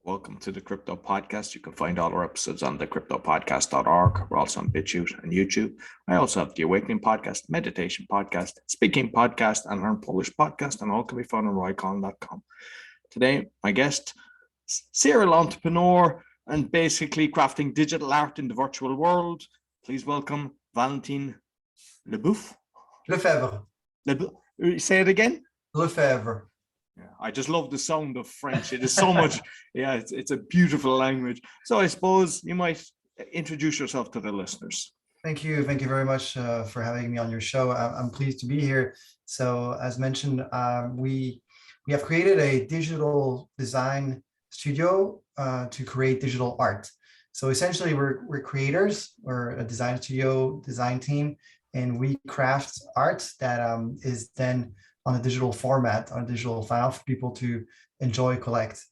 Welcome to the Crypto Podcast. You can find all our episodes on thecryptopodcast.org. We're also on BitChute and YouTube. I also have the Awakening Podcast, Meditation Podcast, Speaking Podcast, and Learn Polish Podcast, and all can be found on roycolin.com. Today, my guest, serial entrepreneur and basically crafting digital art in the virtual world. Please welcome Valentin LEFEBVRE. Say it again? LEFEBVRE. Yeah, I just love the sound of French. It is so much. Yeah, it's a beautiful language. So I suppose you might introduce yourself to the listeners. Thank you very much for having me on your show. I'm pleased to be here. So as mentioned, we have created a digital design studio to create digital art. So essentially, we're creators. We're a design studio, design team, and we craft art that is then on a digital format, on a digital file for people to enjoy, collect.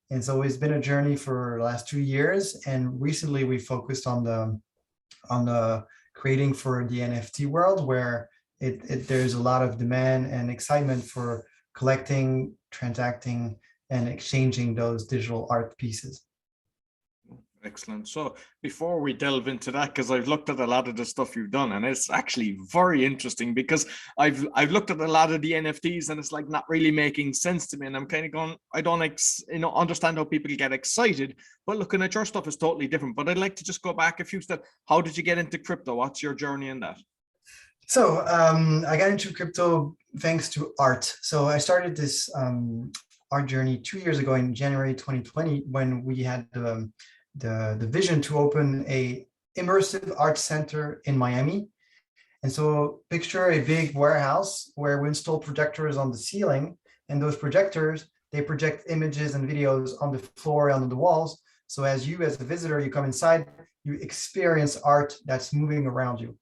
And so it's been a journey for the last 2 years. And recently we focused on the creating for the NFT world, where there's a lot of demand and excitement for collecting, transacting, and exchanging those digital art pieces. Excellent. So before we delve into that, because I've looked at a lot of the stuff you've done, and it's actually very interesting because I've looked at a lot of the NFTs and it's like not really making sense to me. And I'm kind of going, I don't understand how people get excited, but looking at your stuff is totally different. But I'd like to just go back a few steps. How did you get into crypto? What's your journey in that? So I got into crypto thanks to art. So I started this art journey 2 years ago in January 2020, when we had the vision to open a immersive art center in Miami. And so picture a big warehouse where we install projectors on the ceiling, and those projectors, they project images and videos on the floor and on the walls. So as a visitor, you come inside, you experience art that's moving around you.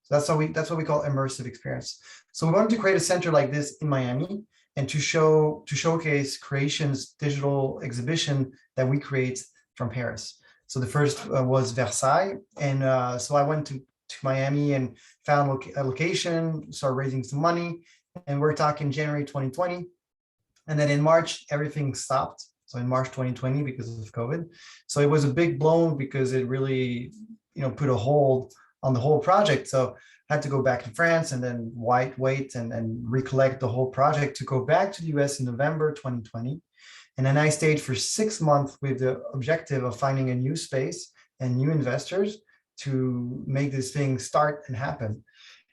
So that's what we call immersive experience. So we wanted to create a center like this in Miami, and to showcase creations digital exhibition that we create from Paris. So the first was Versailles. And so I went to Miami and found a location, started raising some money. And we're talking January 2020. And then in March, everything stopped. So in March 2020, because of COVID. So it was a big blow because it really, put a hold on the whole project. So I had to go back to France and then wait and recollect the whole project to go back to the US in November 2020. And then I stayed for 6 months with the objective of finding a new space and new investors to make this thing start and happen.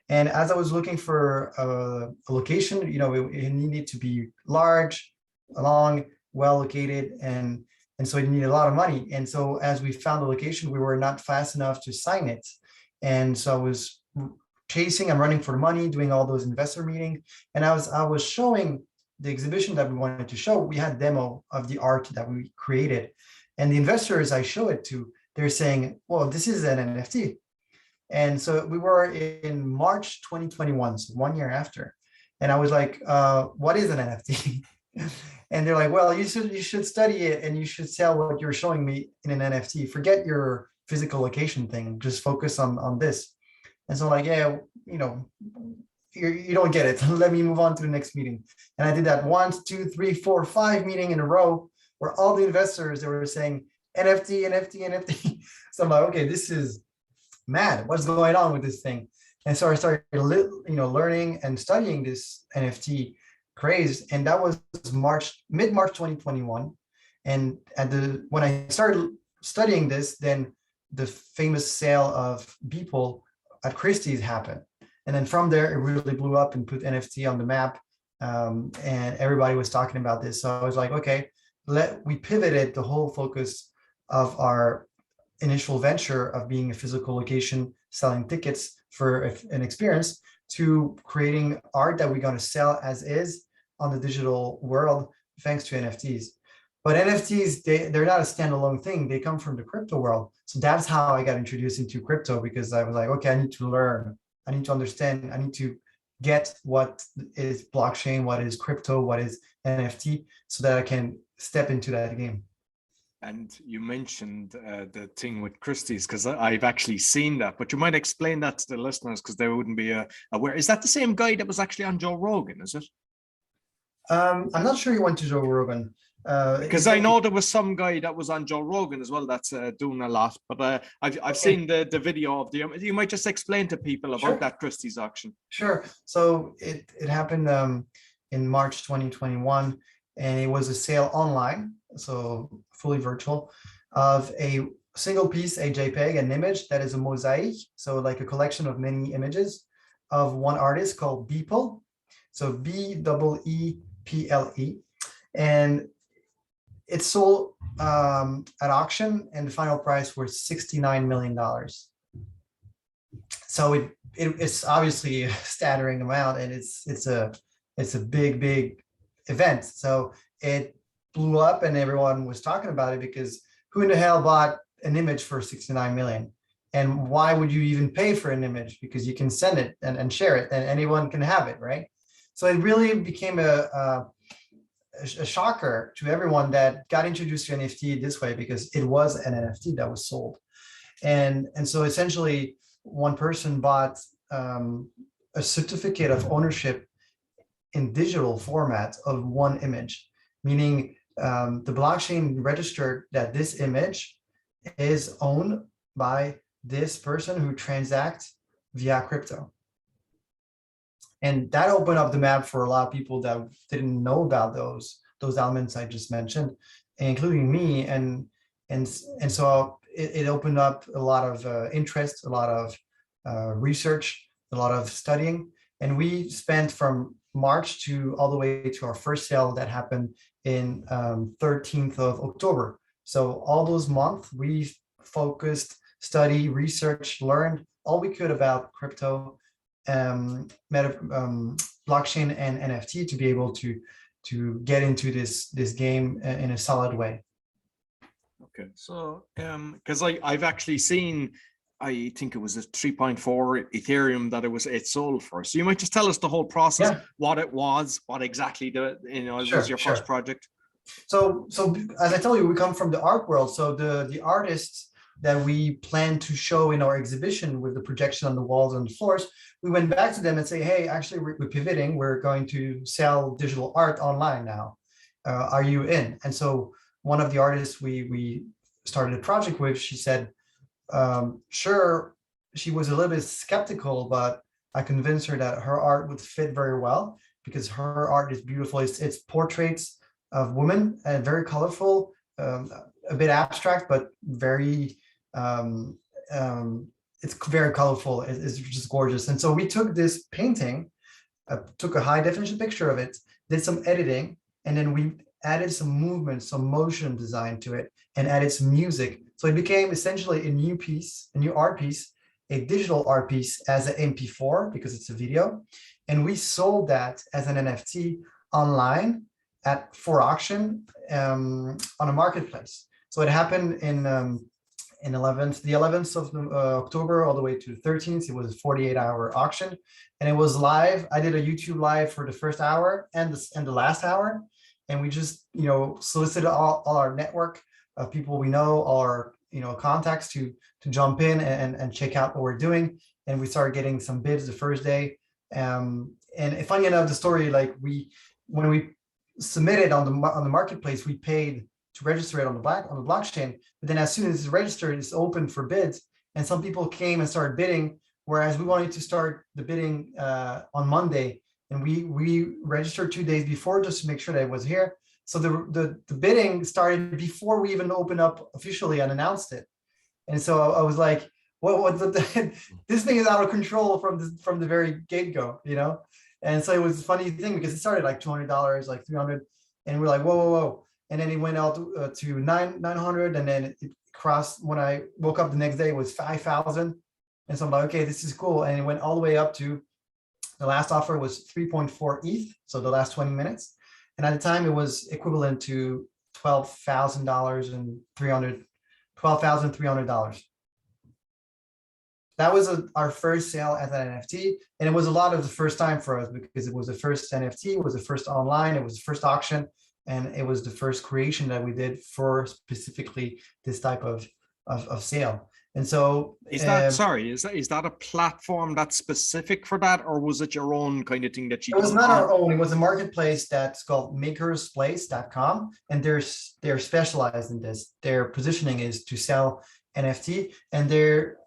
And as I was looking for a location, it needed to be large, long, well located, and so it needed a lot of money. And so as we found the location, we were not fast enough to sign it. And so I was chasing and running for money, doing all those investor meetings. And I was showing the exhibition that we wanted to show. We had demo of the art that we created. And the investors I show it to, they're saying, well, this is an NFT. And so we were in March 2021, so 1 year after. And I was like, what is an NFT? And they're like, well, you should study it, and you should sell what you're showing me in an NFT. Forget your physical location thing, just focus on this. And so like, yeah, you don't get it. Let me move on to the next meeting. And I did that 1, 2, 3, 4, 5 meeting in a row, where all the investors, they were saying NFT, NFT, NFT. So I'm like, okay, this is mad. What's going on with this thing? And so I started, learning and studying this NFT craze. And that was mid-March 2021. And when I started studying this, then the famous sale of Beeple at Christies happened. And then from there, it really blew up and put NFT on the map. And everybody was talking about this. So I was like, okay, we pivoted the whole focus of our initial venture of being a physical location, selling tickets for an experience, to creating art that we're going to sell as is on the digital world, thanks to NFTs. But NFTs, they're not a standalone thing. They come from the crypto world. So that's how I got introduced into crypto, because I was like, okay, I need to learn. I need to understand. I need to get what is blockchain, what is crypto, what is NFT, so that I can step into that game. And you mentioned the thing with Christies, because I've actually seen that, but you might explain that to the listeners because they wouldn't be aware. Is that the same guy that was actually on Joe Rogan, is it? I'm not sure he went to Joe Rogan. Because I know there was some guy that was on Joe Rogan as well that's doing a lot, but I've seen the video of the. You might just explain to people about that Christie's auction. Sure. So it happened in March 2021, and it was a sale online, so fully virtual, of a single piece, a JPEG, an image that is a mosaic, so like a collection of many images of one artist called Beeple, so Beeple, and it sold at auction, and the final price was $69 million. So it's obviously a staggering amount, and it's a big event. So it blew up, and everyone was talking about it because who in the hell bought an image for 69 million? And why would you even pay for an image? Because you can send it and share it, and anyone can have it, right? So it really became a shocker to everyone that got introduced to NFT this way, because it was an NFT that was sold. And so essentially one person bought a certificate of ownership in digital format of one image, meaning the blockchain registered that this image is owned by this person who transacts via crypto. And that opened up the map for a lot of people that didn't know about those elements I just mentioned, including me. And so it opened up a lot of interest, a lot of research, a lot of studying. And we spent from March to all the way to our first sale that happened in 13th of October. So all those months we focused, study, research, learned all we could about crypto, blockchain and NFT to be able to get into this game in a solid way. Okay, so because I've actually seen, I think it was a 3.4 Ethereum that it sold for. So you might just tell us the whole process, what it was, what exactly was your first project. So as I told you, we come from the art world. So the artists that we plan to show in our exhibition with the projection on the walls and the floors, we went back to them and say, hey, actually we're pivoting. We're going to sell digital art online now. Are you in? And so one of the artists we started a project with, she said, sure. She was a little bit skeptical, but I convinced her that her art would fit very well because her art is beautiful. It's portraits of women and very colorful, a bit abstract, but very, it's very colorful. It's just gorgeous. And so we took this painting, took a high definition picture of it, did some editing, and then we added some movement, some motion design to it, and added some music. So it became essentially a new piece, a new art piece, a digital art piece as an MP4 because it's a video. And we sold that as an NFT online for auction on a marketplace. So it happened in the 11th of October all the way to the 13th. It was a 48-hour auction, and it was live. I did a YouTube live for the first hour and the last hour, and we just solicited all our network of people we know, our contacts to jump in and check out what we're doing. And we started getting some bids the first day. And funny enough, the story, like when we submitted on the marketplace, we paid to register it on the blockchain. But then as soon as it's registered, it's open for bids. And some people came and started bidding, whereas we wanted to start the bidding on Monday. And we registered 2 days before just to make sure that it was here. So the bidding started before we even opened up officially and announced it. And so I was like, this thing is out of control from the very get-go, And so it was a funny thing because it started like $200, like $300, and we're like, whoa. And then it went out to 900, and then it crossed. When I woke up the next day, it was 5,000. And so I'm like, okay, this is cool. And it went all the way up to the last offer was 3.4 ETH, so the last 20 minutes. And at the time, it was equivalent to $12,300. That was our first sale as an NFT, and it was a lot of the first time for us because it was the first NFT, it was the first online, it was the first auction, and it was the first creation that we did for specifically this type of sale. And so is that, sorry, is that a platform that's specific for that, or was it your own kind of thing that you it was done not on? our own. It was a marketplace that's called makerspacecom, and they're specialized in this. Their positioning is to sell NFT, and they're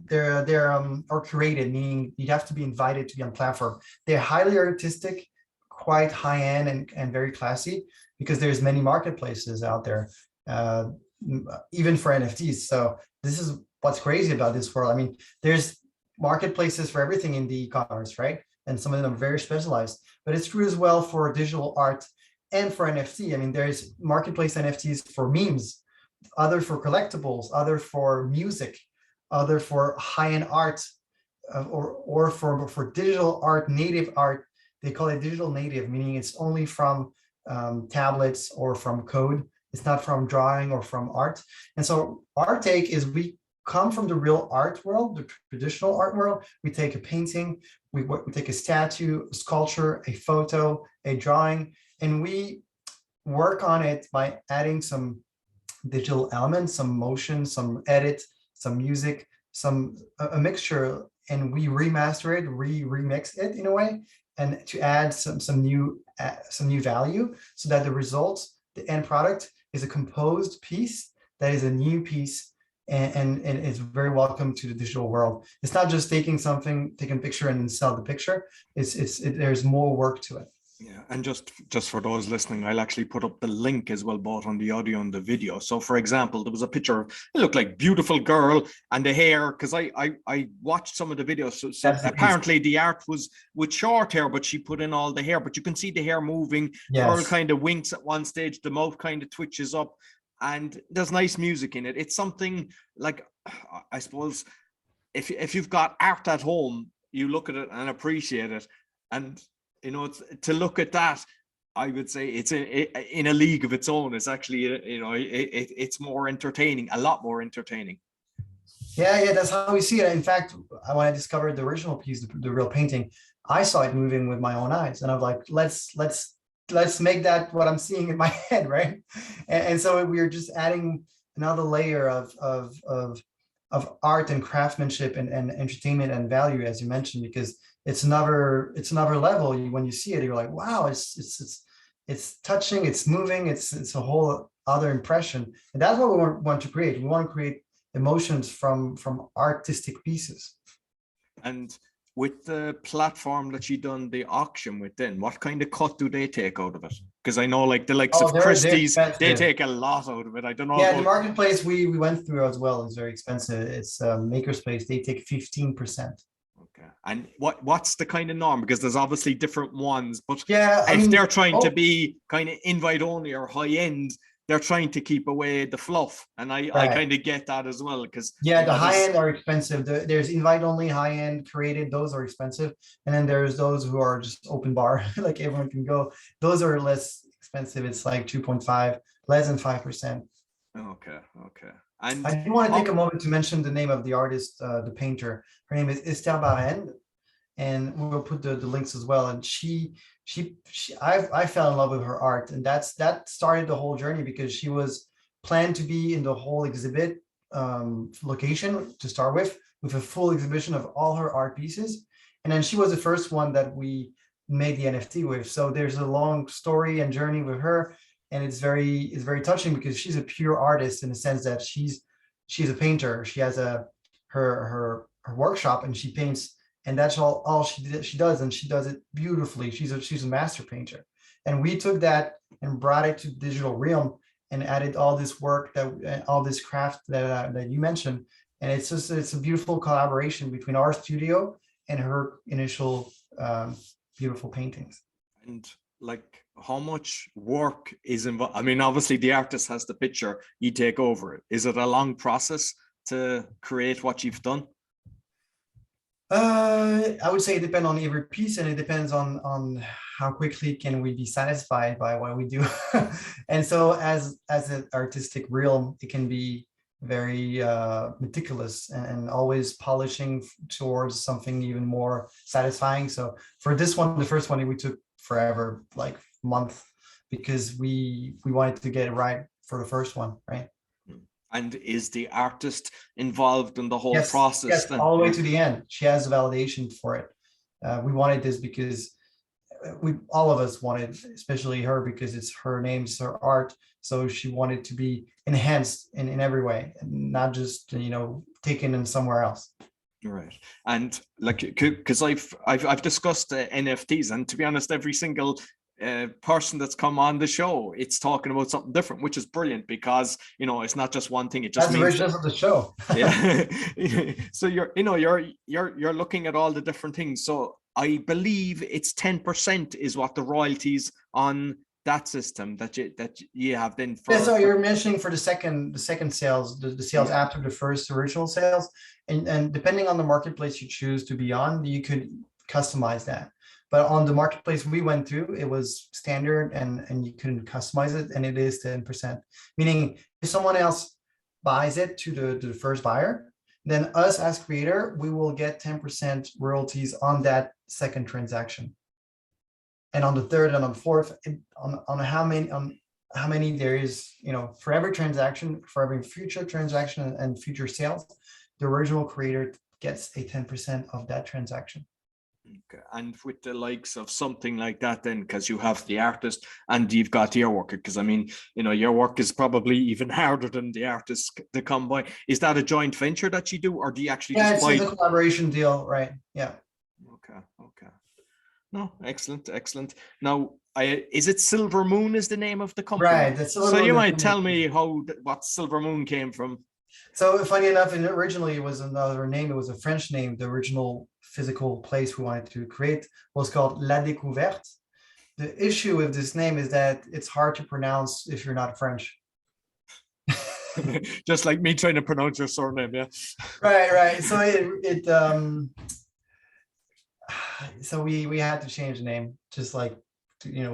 or curated, meaning you'd have to be invited to be on platform. They're highly artistic, quite high end, and very classy, because there's many marketplaces out there, uh, even for NFTs. So this is what's crazy about this world. I mean, there's marketplaces for everything in the e-commerce, right? And some of them are very specialized, but it's true as well for digital art and for NFT. I mean, there's marketplace NFTs for memes, other for collectibles, other for music, other for high-end art, or for digital art, native art. They call it digital native, meaning it's only from tablets or from code. It's not from drawing or from art. And so our take is we come from the real art world, the traditional art world. We take a painting, we take a statue, a sculpture, a photo, a drawing, and we work on it by adding some digital elements, some motion, some edit, some music, some a mixture, and we remaster it, remix it in a way, and to add some new value, so that the result, the end product, is a composed piece that is a new piece, and it's very welcome to the digital world. It's not just taking something, take a picture and then sell the picture. There's more work to it. Yeah, and just for those listening, I'll actually put up the link as well, both on the audio and the video. So, for example, there was a picture, it looked like beautiful girl, and the hair, because I watched some of the videos. So apparently the art was with short hair, but she put in all the hair, but you can see the hair moving. Yes. Girl kind of winks at one stage, the mouth kind of twitches up, and there's nice music in it. It's something like, I suppose, if you've got art at home, you look at it and appreciate it, and it's, to look at that, I would say it's in a league of its own. It's actually, it's more entertaining, a lot more entertaining. Yeah, that's how we see it. In fact, when I discovered the original piece, the real painting, I saw it moving with my own eyes, and I was like, let's make that what I'm seeing in my head, right? And so we are just adding another layer of art and craftsmanship and entertainment and value, as you mentioned, because it's another level. When you see it, you're like, wow, it's touching, it's moving, it's a whole other impression. And that's what we want to create. We want to create emotions from artistic pieces. And with the platform that you done the auction with, then what kind of cut do they take out of it? Because I know, like, the likes of Christies, they take a lot out of it. I don't know. Yeah, the marketplace we went through as well is very expensive. It's Makerspace. They take 15%. Okay. And what's the kind of norm? Because there's obviously different ones, but yeah, if they're trying to be kind of invite only or high end, they're trying to keep away the fluff. And I kind of get that as well, because yeah, the high end are expensive. There's invite only, high end, created, those are expensive. And then there's those who are just open bar, like everyone can go. Those are less expensive. It's like 2.5, less than 5%. Okay. And I do want to take a moment to mention the name of the artist, the painter. Her name is LEFEBVRE, and we'll put the links as well. And I fell in love with her art, and that started the whole journey, because she was planned to be in the whole exhibit location to start with a full exhibition of all her art pieces. And then she was the first one that we made the NFT with. So there's a long story and journey with her. And it's very touching, because she's a pure artist in the sense that she's a painter. She has her workshop, and she paints, and that's all she does, and she does it beautifully. She's a master painter. And we took that and brought it to the digital realm and added all this work, all this craft that you mentioned. And it's a beautiful collaboration between our studio and her initial beautiful paintings. And like, how much work is involved? I mean, obviously the artist has the picture, you take over it. Is it a long process to create what you've done? I would say it depends on every piece, and it depends on how quickly can we be satisfied by what we do. And so as an artistic realm, it can be very meticulous and always polishing towards something even more satisfying. So for this one, the first one, we took forever, like month, because we wanted to get it right for the first one, right? And is the artist involved in the whole Yes, process yes, then? all the way Yeah. to the end. She has validation for it. We wanted this because we all of us wanted, especially her, because it's her name, it's her art. So she wanted to be enhanced in every way, and not just taken in somewhere else. Right. And like, because I've discussed NFTs, and to be honest, every single person that's come on the show, it's talking about something different, which is brilliant, because it's not just one thing. It just That's the means richness of the show. yeah. So you're looking at all the different things. So I believe it's 10% is what the royalties on that system that you have then for. Yeah, so you're mentioning for the second sales, the sales Yeah. after the first original sales, and depending on the marketplace you choose to be on, you could customize that. But on the marketplace we went through, it was standard, and you couldn't customize it, and it is 10%. Meaning, if someone else buys it to the first buyer, then us as creator, we will get 10% royalties on that second transaction. And on the third and on the fourth, on how many there is, for every transaction, for every future transaction and future sales, the original creator gets a 10% of that transaction. Okay. And with the likes of something like that, then, because you have the artist and you've got your work, because I mean, your work is probably even harder than the artist to come by. Is that a joint venture that you do, or do you actually just buy? It's a collaboration deal, right? Yeah. Okay. No, excellent. Now, is it Silvermoon is the name of the company? Right. That's so you might tell me what Silvermoon came from. So funny enough, and originally it was another name. It was a French name. The original physical place we wanted to create was called La Découverte. The issue with this name is that it's hard to pronounce if you're not French. Just like me trying to pronounce your surname, yeah. Right. So so we had to change the name, just like,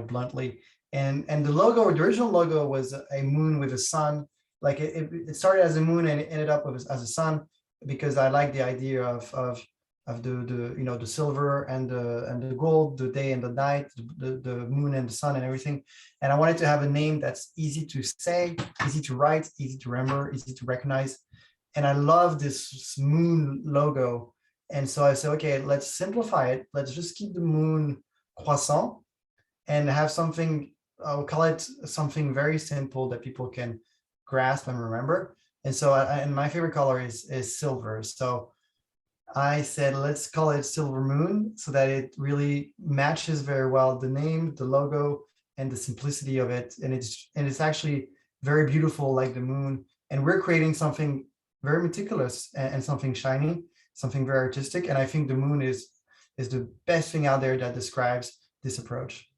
bluntly. And the logo, the original logo was a moon with a sun. Like it started as a moon and it ended up as a sun, because I like the idea of the silver and the gold, the day and the night, the moon and the sun and everything. And I wanted to have a name that's easy to say, easy to write, easy to remember, easy to recognize. And I love this moon logo. And so I said, okay, let's simplify it. Let's just keep the moon croissant and have something, I'll call it something very simple that people can grasp and remember. And so and my favorite color is silver. So I said, let's call it Silver Moon, so that it really matches very well the name, the logo, and the simplicity of it. And it's actually very beautiful, like the moon. And we're creating something very meticulous and something shiny, something very artistic. And I think the moon is the best thing out there that describes this approach.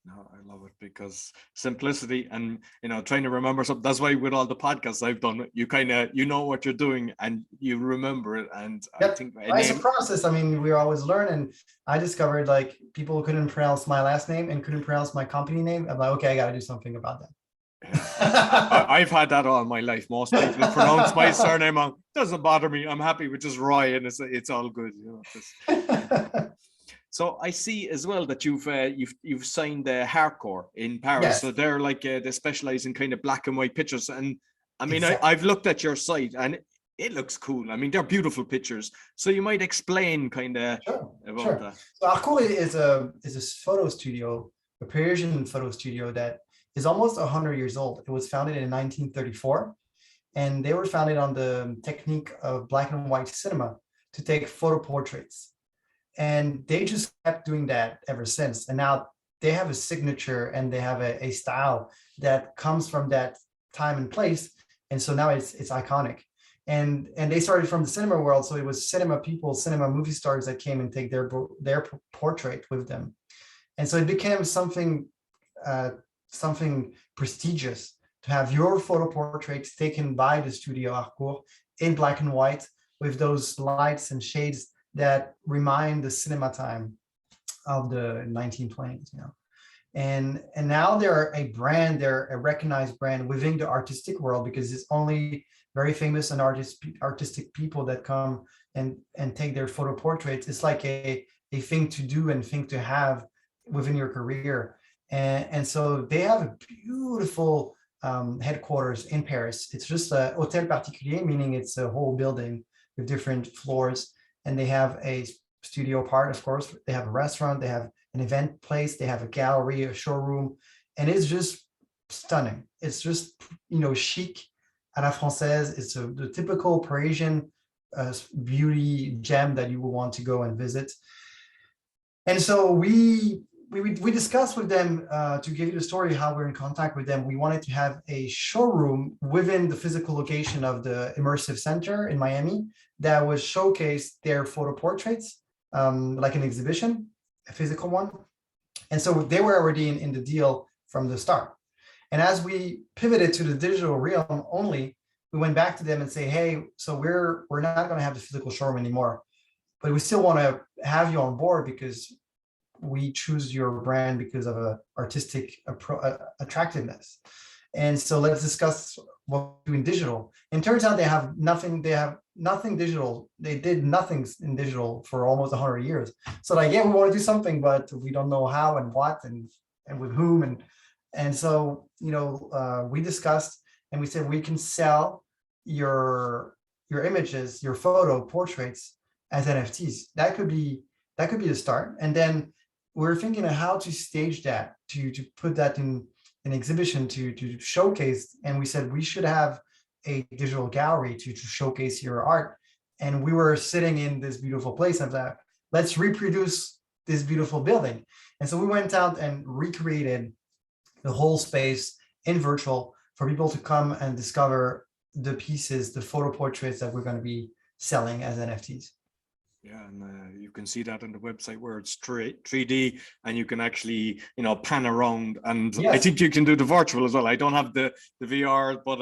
No, I love it, because simplicity and trying to remember something. That's why with all the podcasts I've done, you kind of what you're doing and you remember it. And yep. I think it's a process. I mean, we always learn, and I discovered like people couldn't pronounce my last name and couldn't pronounce my company name. I'm like, okay, I got to do something about that. I've had that all my life. Most people pronounce my surname wrong. Doesn't bother me. I'm happy with just Roy, and it's all good. So I see as well that you've signed Hardcore in Paris. Yes. So they're like they specialize in kind of black and white pictures. And I mean, exactly. I've looked at your site and it looks cool. I mean, they're beautiful pictures. So you might explain kind of about that. So Aqua is a photo studio, a Parisian photo studio that is almost 100 years old. It was founded in 1934, and they were founded on the technique of black and white cinema to take photo portraits. And they just kept doing that ever since. And now they have a signature and they have a style that comes from that time and place. And so now it's iconic. And they started from the cinema world. So it was cinema people, cinema movie stars that came and take their portrait with them. And so it became something prestigious to have your photo portraits taken by the studio Harcourt in black and white with those lights and shades that remind the cinema time of the 1920s, and now they're a brand, they're a recognized brand within the artistic world, because it's only very famous and artistic people that come and take their photo portraits. It's like a thing to do and thing to have within your career. And so they have a beautiful headquarters in Paris. It's just a hôtel particulier, meaning it's a whole building with different floors, and they have a studio part, of course. They have a restaurant, they have an event place, they have a gallery, a showroom, and it's just stunning. It's just, chic à la française. It's the typical Parisian beauty gem that you will want to go and visit. And so we discussed with them, to give you the story, how we're in contact with them. We wanted to have a showroom within the physical location of the immersive center in Miami that would showcase their photo portraits, like an exhibition, a physical one. And so they were already in the deal from the start. And as we pivoted to the digital realm only, we went back to them and say, hey, so we're not going to have the physical showroom anymore, but we still want to have you on board because we choose your brand because of a artistic attractiveness. And so let's discuss what we do in digital. And it turns out they have nothing digital. They did nothing in digital for almost 100 years. So like, yeah, we want to do something, but we don't know how and what and with whom. And so, we discussed and we said, we can sell your images, your photo portraits as NFTs. That could be the start. And then we're thinking of how to stage that, to put that in an exhibition to showcase. And we said we should have a digital gallery to showcase your art. And we were sitting in this beautiful place of that. Let's reproduce this beautiful building. And so we went out and recreated the whole space in virtual for people to come and discover the pieces, the photo portraits that we're going to be selling as NFTs. Yeah, and you can see that on the website where it's 3D, and you can actually, pan around. And yes, I think you can do the virtual as well. I don't have the VR, but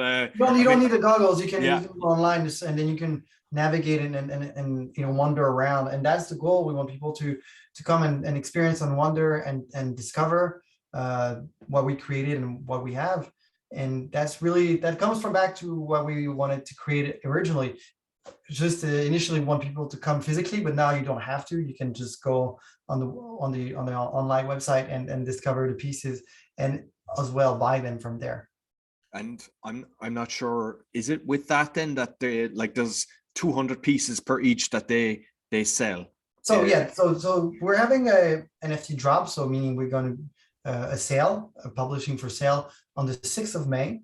you don't need the goggles. You can go online, and then you can navigate and wander around. And that's the goal. We want people to come and experience and wonder and discover what we created and what we have. And that comes from back to what we wanted to create originally. Just initially want people to come physically, but now you don't have to. You can just go on the online website and discover the pieces, and as well buy them from there. And I'm not sure, is it with that then that they there's 200 pieces per each that they sell? So so we're having a NFT drop, so meaning we're going to a sale, publishing for sale on the 6th of May.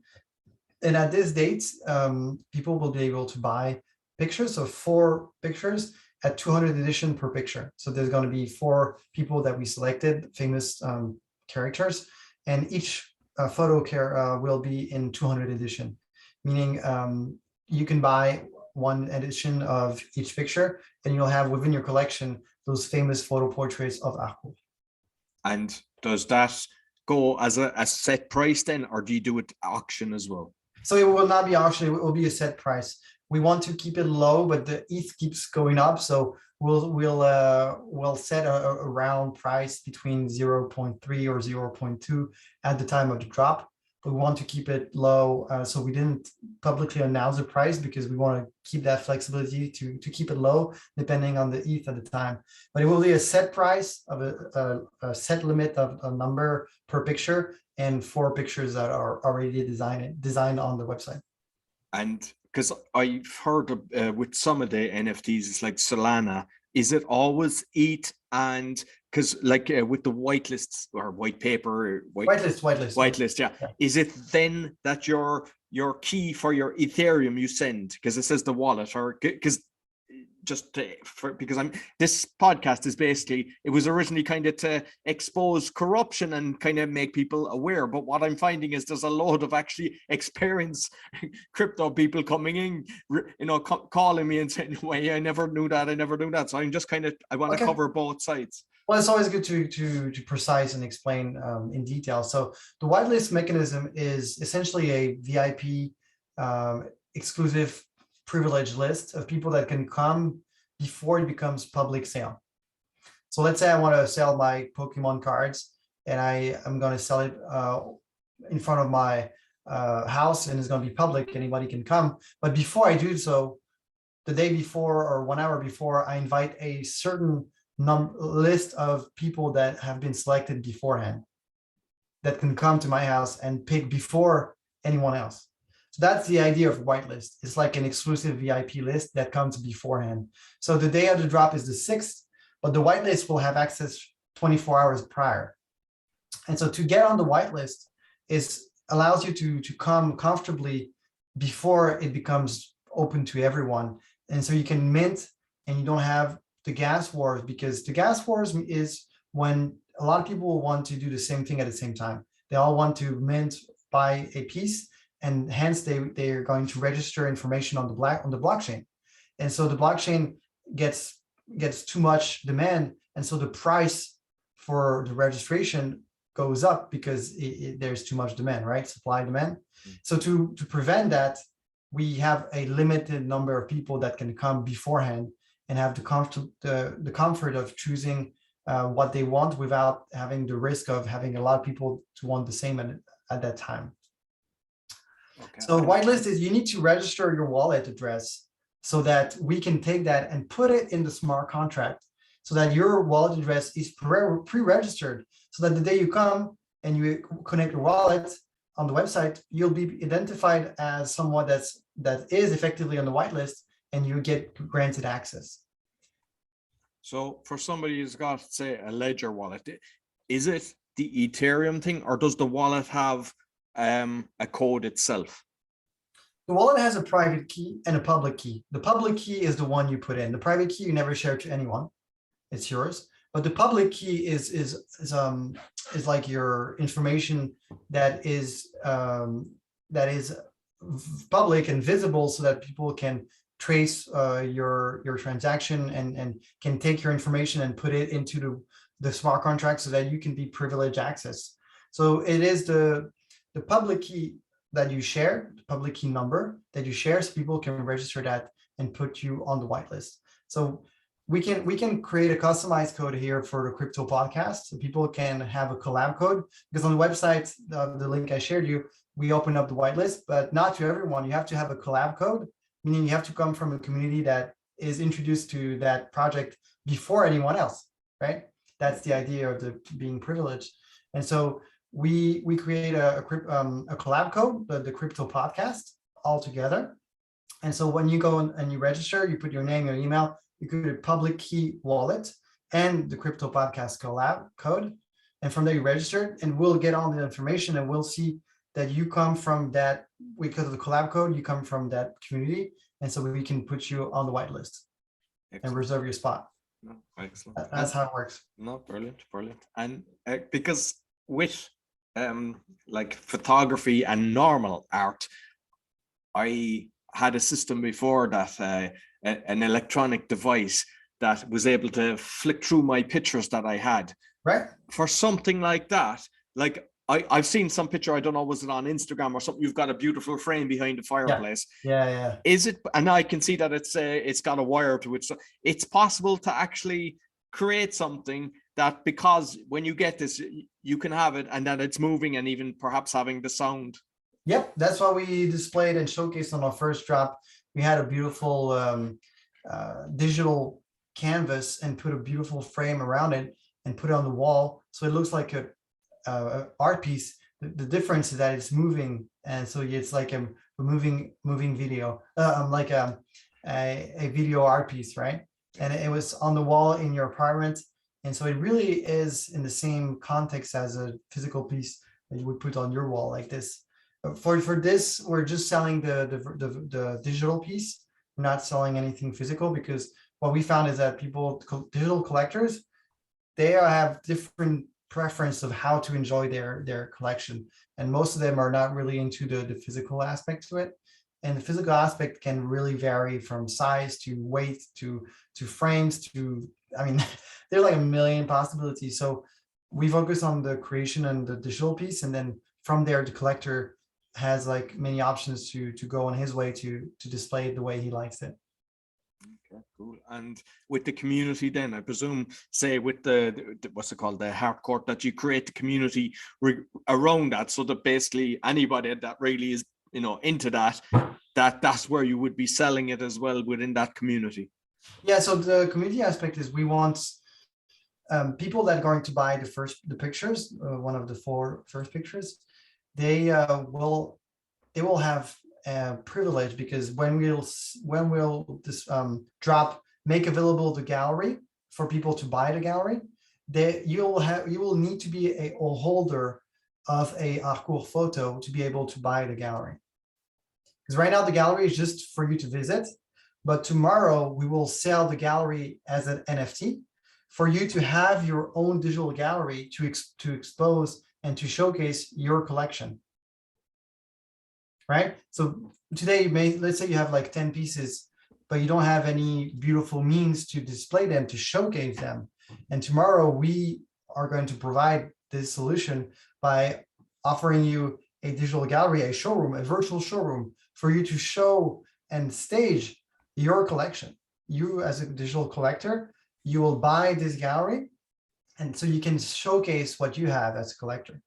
And at this date, people will be able to buy pictures, so 4 pictures at 200 edition per picture. So there's going to be 4 people that we selected, famous characters, and each photo will be in 200 edition, meaning you can buy 1 edition of each picture, and you'll have within your collection those famous photo portraits of Aqua. And does that go as a set price then, or do you do it auction as well? So it will not be auction, it will be a set price. We want to keep it low, but the ETH keeps going up. So we'll set a round price between 0.3 or 0.2 at the time of the drop. But we want to keep it low. So we didn't publicly announce the price because we want to keep that flexibility to keep it low depending on the ETH at the time. But it will be a set price of a set limit of a number per picture, and 4 pictures that are already designed on the website. And because I've heard with some of the NFTs, it's like Solana. Is it always ETH? And because with the whitelists or white paper, whitelist, yeah. Is it then that your key for your Ethereum you send, because it says the wallet, or because this podcast is basically, it was originally kind of to expose corruption and kind of make people aware, but what I'm finding is there's a lot of actually experienced crypto people coming in, calling me and saying, well, I never knew that. So I'm just I want to cover both sides. Well, it's always good to precise and explain in detail. So the whitelist mechanism is essentially a VIP exclusive privileged list of people that can come before it becomes public sale. So let's say I want to sell my Pokemon cards, and I'm going to sell it in front of my house, and it's going to be public. Anybody can come. But before I do so, the day before or 1 hour before, I invite a certain list of people that have been selected beforehand that can come to my house and pick before anyone else. So that's the idea of whitelist. It's like an exclusive VIP list that comes beforehand. So the day of the drop is the 6th, but the whitelist will have access 24 hours prior. And so to get on the whitelist allows you to come comfortably before it becomes open to everyone. And so you can mint and you don't have the gas wars, because the gas wars is when a lot of people will want to do the same thing at the same time. They all want to mint, buy a piece, and hence they are going to register information on the blockchain. And so the blockchain gets too much demand, and so the price for the registration goes up because there's too much demand, right? Supply demand. So to prevent that, we have a limited number of people that can come beforehand and have the comfort of choosing what they want without having the risk of having a lot of people to want the same at that time. Okay. So whitelist is you need to register your wallet address so that we can take that and put it in the smart contract so that your wallet address is pre-registered, so that the day you come and you connect your wallet on the website, you'll be identified as someone that is effectively on the whitelist, and you get granted access. So for somebody who's got, say, a Ledger wallet, is it the Ethereum thing, or does the wallet have a code itself? The wallet has a private key and a public key. The public key is the one you put in. The private key you never share to anyone; it's yours. But the public key is like your information that is public and visible, so that people can trace your transaction and can take your information and put it into the smart contract so that you can be privileged access. So it is the public key that you share, the public key number that you share, so people can register that and put you on the whitelist. So we can create a customized code here for the crypto podcast, so people can have a collab code, because on the website, the link I shared you, we open up the whitelist, but not to everyone. You have to have a collab code, meaning you have to come from a community that is introduced to that project before anyone else, right? That's the idea of being privileged. And so we create a collab code, the crypto podcast, all together. And so when you go and you register, you put your name, your email, you create a public key wallet and the crypto podcast collab code. And from there you register, and we'll get all the information, and we'll see that you come from that, because of the collab code, you come from that community. And so we can put you on the whitelist and reserve your spot. No, excellent. That's how it works. No, brilliant. And because with like photography and normal art, I had a system before that an electronic device that was able to flick through my pictures that I had. Right. For something like that, like I've seen some picture, I don't know, was it on Instagram or something? You've got a beautiful frame behind the fireplace. Yeah. Is it? And I can see that it's got a wire to it. So it's possible to actually create something that, because when you get this, you can have it and that it's moving and even perhaps having the sound. Yep, that's why we displayed and showcased on our first drop. We had a beautiful digital canvas and put a beautiful frame around it and put it on the wall, so it looks like a art piece. The difference is that it's moving, and so it's like a moving video, like a video art piece, right? And it was on the wall in your apartment, and so it really is in the same context as a physical piece that you would put on your wall like this. For this, we're just selling the digital piece. We're not selling anything physical, because what we found is that digital collectors, they have different preference of how to enjoy their collection, and most of them are not really into the physical aspect to it. And the physical aspect can really vary from size to weight to frames to, I mean, there's like a million possibilities. So we focus on the creation and the digital piece, and then from there the collector has like many options to go on his way to display it the way he likes it. Okay, cool. And with the community then, I presume, say with the what's it called, the hardcore, that you create the community around that, so that basically anybody that really is, you know, into that's where you would be selling it as well within that community. Yeah, so the community aspect is we want people that are going to buy the pictures, one of the 4 first pictures, they will it will have a privilege, because when we'll this drop make available the gallery for people to buy the gallery, you will need to be a holder of a Aqua photo to be able to buy the gallery. Because right now the gallery is just for you to visit, but tomorrow we will sell the gallery as an NFT for you to have your own digital gallery to expose and to showcase your collection. Right? So today, let's say you have like 10 pieces, but you don't have any beautiful means to display them, to showcase them. And tomorrow we are going to provide this solution by offering you a digital gallery, a showroom, a virtual showroom for you to show and stage your collection. You as a digital collector, you will buy this gallery, and so you can showcase what you have as a collector.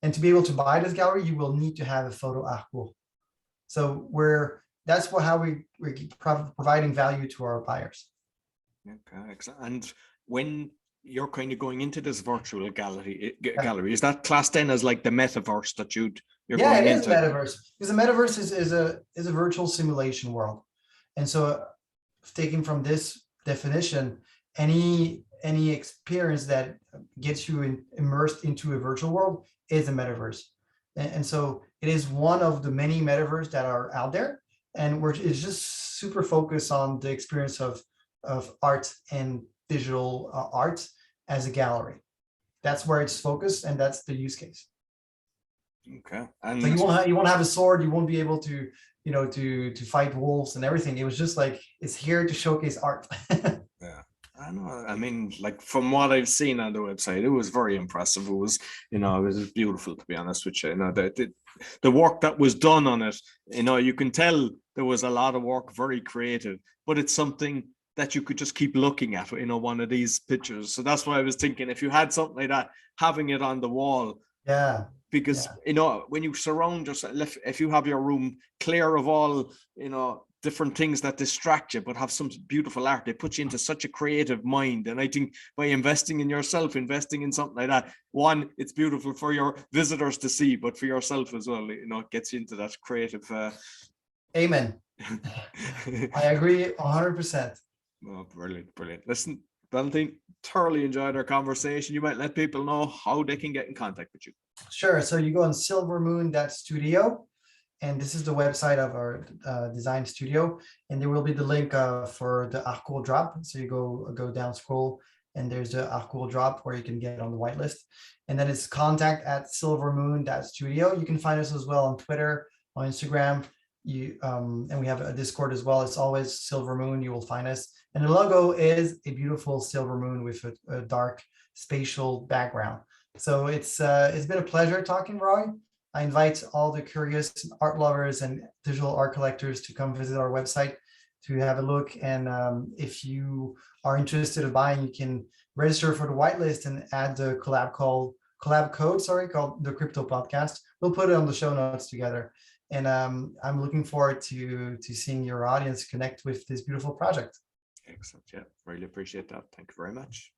And to be able to buy this gallery, you will need to have a photo Aqua. So that's how we're providing value to our buyers. Okay, excellent. And when you're kind of going into this virtual gallery, is that classed then as like the metaverse that you're going into? Yeah, it is metaverse, because the metaverse is a virtual simulation world. And so taking from this definition, any experience that gets you immersed into a virtual world is a metaverse. And so it is one of the many metaverse that are out there, and it's just super focused on the experience of art and digital art as a gallery. That's where it's focused, and that's the use case. Okay. And so you won't have a sword, you won't be able to to fight wolves and everything. It was just like, it's here to showcase art. Yeah, I know. I mean, like from what I've seen on the website, it was very impressive. It was, it was beautiful, to be honest with you. The work that was done on it, you can tell there was a lot of work, very creative, but it's something that you could just keep looking at, one of these pictures. So that's why I was thinking, if you had something like that, having it on the wall. Yeah. Because, when you surround yourself, if you have your room clear of all, different things that distract you, but have some beautiful art, they put you into such a creative mind. And I think by investing in yourself, investing in something like that, one, it's beautiful for your visitors to see, but for yourself as well, it gets you into that creative. Amen. I agree 100%. Oh, brilliant, brilliant. Listen, Valentin, thoroughly enjoyed our conversation. You might let people know how they can get in contact with you. Sure. So you go on silvermoon.studio, and this is the website of our design studio. And there will be the link for the Aqua Drop. So you go down, scroll, and there's the Aqua Drop where you can get on the whitelist. And then it's contact@silvermoon.studio. You can find us as well on Twitter, on Instagram. And we have a Discord as well. It's always Silvermoon. You will find us. And the logo is a beautiful silver moon with a dark spatial background. So it's been a pleasure talking, Roy. I invite all the curious art lovers and digital art collectors to come visit our website to have a look. And if you are interested in buying, you can register for the whitelist and add the collab code called the Crypto Podcast. We'll put it on the show notes together. And I'm looking forward to seeing your audience connect with this beautiful project. Excellent. Yeah, really appreciate that. Thank you very much.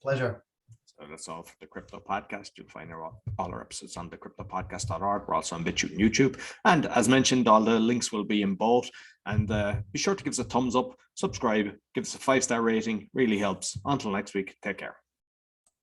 Pleasure. So that's all for the Crypto Podcast. You'll find all our episodes on thecryptopodcast.org. We're also on BitChute and YouTube. And as mentioned, all the links will be in both. And be sure to give us a thumbs up, subscribe, give us a 5-star rating. Really helps. Until next week, take care.